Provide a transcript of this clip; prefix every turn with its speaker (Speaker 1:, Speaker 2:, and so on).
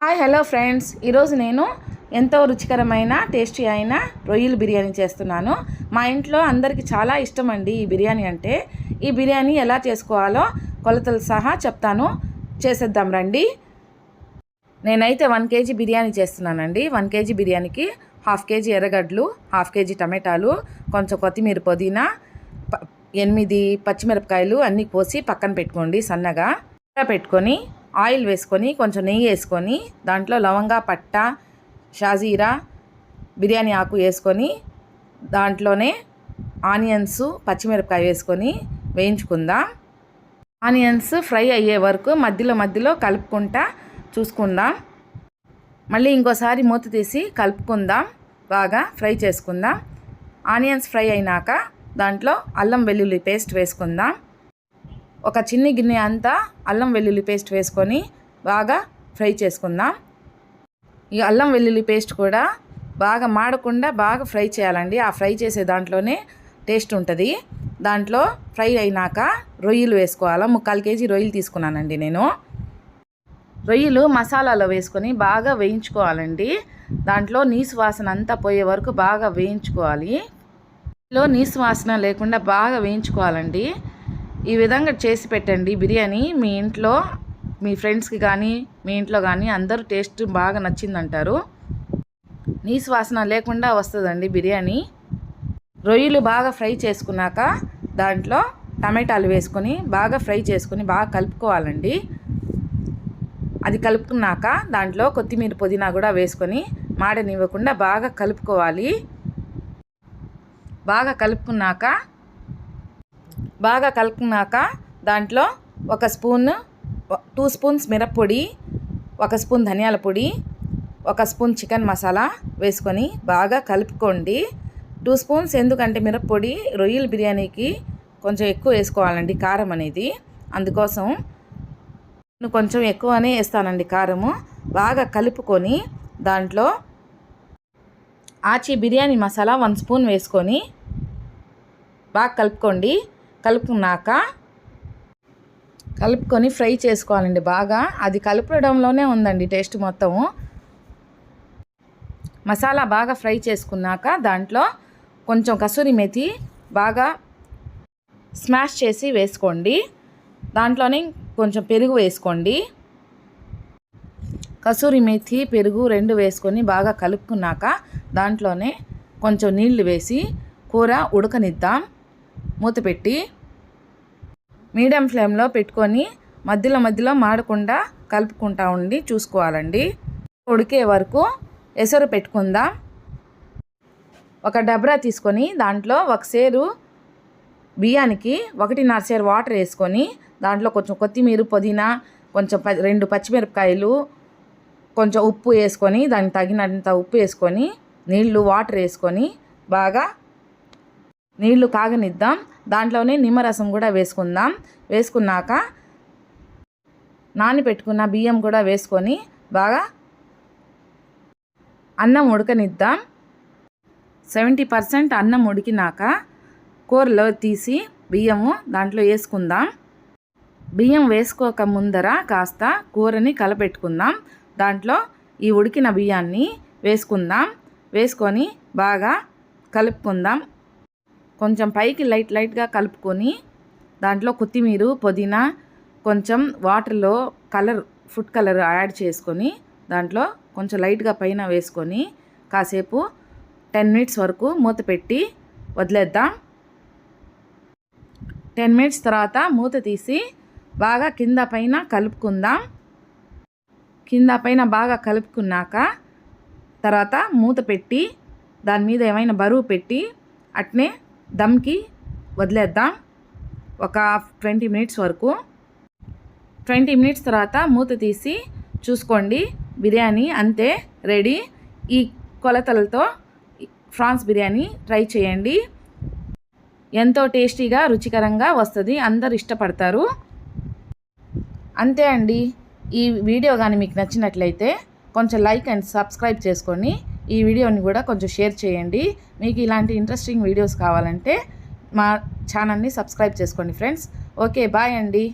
Speaker 1: Hi hello friends, ఈరోజు నేను ఎంతో రుచికరమైన టేస్టీ అయిన రొయ్యల బిర్యానీ చేస్తున్నాను. మా ఇంట్లో అందరికీ చాలా ఇష్టం అండి ఈ బిర్యానీ అంటే. ఈ బిర్యానీ ఎలా చేసుకోవాలో కొలతలు సహా చెప్తాను, చేసేద్దాం రండి. నేనైతే 1 kg బిర్యానీ చేస్తున్నానండి. 1 kg బిర్యానీకి 1/2 kg ఎర్రగడ్డలు, 1/2 kg టమాటాలు, కొంచెం కొత్తిమీర, పుదీనా, 8 పచ్చిమిరపకాయలు అన్నీ కోసి పక్కన పెట్టుకోండి. సన్నగా పెట్టుకొని ఆయిల్ వేసుకొని కొంచెం నెయ్యి వేసుకొని దాంట్లో లవంగా, పట్ట, షాజీరా, బిర్యానీ ఆకు వేసుకొని దాంట్లోనే ఆనియన్స్, పచ్చిమిరపకాయ వేసుకొని వేయించుకుందాం. ఆనియన్స్ ఫ్రై అయ్యే వరకు మధ్యలో కలుపుకుంటా చూసుకుందాం. మళ్ళీ ఇంకోసారి మూత తీసి కలుపుకుందాం, బాగా ఫ్రై చేసుకుందాం. ఆనియన్స్ ఫ్రై అయినాక దాంట్లో అల్లం వెల్లుల్లి పేస్ట్ వేసుకుందాం. ఒక చిన్న గిన్నె అంతా అల్లం వెల్లుల్లి పేస్ట్ వేసుకొని బాగా ఫ్రై చేసుకుందాం. ఈ అల్లం వెల్లుల్లి పేస్ట్ కూడా బాగా మాడకుండా బాగా ఫ్రై చేయాలండి. ఆ ఫ్రై చేసే దాంట్లోనే టేస్ట్ ఉంటుంది. దాంట్లో ఫ్రై అయినాక రొయ్యలు వేసుకోవాలి. 3/4 kg రొయ్యలు తీసుకున్నానండి నేను. రొయ్యలు మసాలాలో వేసుకొని బాగా వేయించుకోవాలండి. దాంట్లో నీసు వాసన అంతా పోయే వరకు బాగా వేయించుకోవాలి. నీసు వాసన లేకుండా బాగా వేయించుకోవాలండి. ఈ విధంగా చేసి పెట్టండి బిర్యానీ. మీ ఇంట్లో మీ ఫ్రెండ్స్కి కానీ మీ ఇంట్లో కానీ అందరూ టేస్ట్ బాగా నచ్చిందంటారు. నీసు వాసన లేకుండా వస్తుందండి బిర్యానీ. రొయ్యలు బాగా ఫ్రై చేసుకున్నాక దాంట్లో టమాటాలు వేసుకొని బాగా ఫ్రై చేసుకొని బాగా కలుపుకోవాలండి. అది కలుపుకున్నాక దాంట్లో కొత్తిమీర, పుదీనా కూడా వేసుకొని మాడనివ్వకుండా బాగా కలుపుకోవాలి. బాగా కలుపుకున్నాక దాంట్లో 2 స్పూన్స్ మిరప్పొడి, 1 స్పూన్ ధనియాల పొడి, 1 స్పూన్ చికెన్ మసాలా వేసుకొని బాగా కలుపుకోండి. 2 స్పూన్స్ ఎందుకంటే మిరప్పొడి రొయ్యల బిర్యానీకి కొంచెం ఎక్కువ వేసుకోవాలండి కారం అనేది. అందుకోసం నేను కొంచెం ఎక్కువనే వేస్తానండి కారము. బాగా కలుపుకొని దాంట్లో ఆచి బిర్యానీ మసాలా 1 స్పూన్ వేసుకొని బాగా కలుపుకొని ఫ్రై చేసుకోవాలండి బాగా. అది కలపడంలోనే ఉందండి టేస్ట్ మొత్తము. మసాలా బాగా ఫ్రై చేసుకున్నాక దాంట్లో కొంచెం కసూరి మేతి బాగా స్మాష్ చేసి వేసుకోండి. దాంట్లోనే కొంచెం పెరుగు వేసుకోండి. కసూరి మేతి, పెరుగు 2 వేసుకొని బాగా కలుపుకున్నాక దాంట్లోనే కొంచెం నీళ్లు వేసి కూర ఉడకనిద్దాం. మూత పెట్టి మీడియం ఫ్లేమ్లో పెట్టుకొని మధ్యలో మాడకుండా కలుపుకుంటా ఉండి చూసుకోవాలండి. ఉడికే వరకు ఎసరు పెట్టుకుందాం. ఒక డబ్రా తీసుకొని దాంట్లో 1 సేరు బియ్యానికి 1.5 సేరు వాటర్ వేసుకొని దాంట్లో కొంచెం కొత్తిమీర, పుదీనా, కొంచెం 2 పచ్చిమిరపకాయలు, కొంచెం ఉప్పు వేసుకొని దానికి తగినంత ఉప్పు వేసుకొని వాటర్ వేసుకొని బాగా నీళ్లు కాగనిద్దాం. దాంట్లోనే నిమ్మరసం కూడా వేసుకుందాం. వేసుకున్నాక నానబెట్టుకున్న బియ్యం కూడా వేసుకొని బాగా అన్నం ఉడకనిద్దాం. 70% అన్నం ఉడికినాక కూరలో తీసి బియ్యము దాంట్లో వేసుకుందాం. బియ్యం వేసుకోక ముందర కాస్త కూరని కలపెట్టుకుందాం. దాంట్లో ఈ ఉడికిన బియ్యాన్ని వేసుకుందాం. వేసుకొని బాగా కలుపుకుందాం. కొంచెం పైకి లైట్గా కలుపుకొని దాంట్లో కొత్తిమీర, పుదీనా, కొంచెం వాటర్లో ఫుడ్ కలర్ యాడ్ చేసుకొని దాంట్లో కొంచెం లైట్గా పైన వేసుకొని కాసేపు 10 మినిట్స్ వరకు మూత పెట్టి వదిలేద్దాం. 10 మినిట్స్ తర్వాత మూత తీసి బాగా కింద పైన కలుపుకుందాం. కింద పైన బాగా కలుపుకున్నాక తర్వాత మూత పెట్టి దాని మీద ఏమైనా బరువు పెట్టి అట్నే దమ్కి వదిలేద్దాం ఒక 20 మినిట్స్ వరకు. 20 మినిట్స్ తర్వాత మూత తీసి చూసుకోండి. బిర్యానీ అంతే రెడీ. ఈ కొలతలతో ఫ్రాన్స్ బిర్యానీ ట్రై చేయండి. ఎంతో టేస్టీగా, రుచికరంగా వస్తుంది. అందరు ఇష్టపడతారు. అంతే అండి. ఈ వీడియో కానీ మీకు నచ్చినట్లయితే కొంచెం లైక్ అండ్ సబ్స్క్రైబ్ చేసుకొని ఈ వీడియోని కూడా కొంచెం షేర్ చేయండి. మీకు ఇలాంటి ఇంట్రెస్టింగ్ వీడియోస్ కావాలంటే మా ఛానల్ని సబ్స్క్రైబ్ చేసుకోండి ఫ్రెండ్స్. ఓకే, బాయ్ అండి.